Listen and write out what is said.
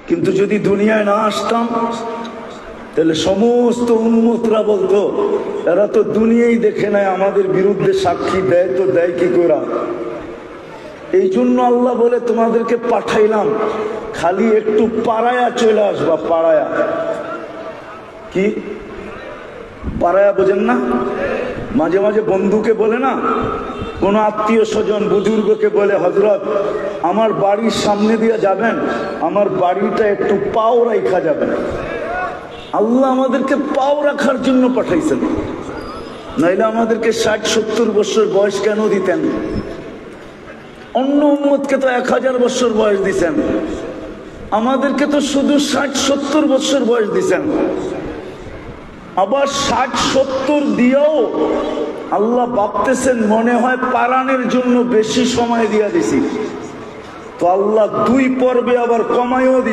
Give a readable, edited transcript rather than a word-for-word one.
কিন্তু যদি দুনিয়ায় না আসতাম তাহলে সমস্ত উন্মতরা বলতো এরা তো দুনিয়াই দেখে নাই, আমাদের বিরুদ্ধে সাক্ষী দেয় তো দেয় কি করে। এই জন্য আল্লাহ বলে তোমাদেরকে পাঠাইলাম, খালি একটু পাড়ায়া চলে আসবা। পাড়ায়া কি? পাড়ায়া বোঝেন না? মাঝে মাঝে বন্ধুকে বলে না, কোন আত্মীয় স্বজন বুজুর্গকে বলে হযরত আমার বাড়ির সামনে দিয়ে যাবেন, আমার বাড়িটা একটু পাও রাখা যাবেন। আল্লাহ আমাদেরকে পাও রাখার জন্য পাঠাইছেন, নাইলে আমাদেরকে 60-70 বছর বয়স কেন দিতেন? অন্য উম্মতকে তো 1000 বছর বয়স দিছেন, আমাদেরকে তো শুধু 60-70 বছর বয়স দিছেন। আবার 60-70 দিয়েও আল্লাহ ভাবতেছেন মনে হয় পারানের জন্য বেশি সময় দিয়া দিছি, তো আল্লাহ 2 পর্বে আবার কমাইও দিছে।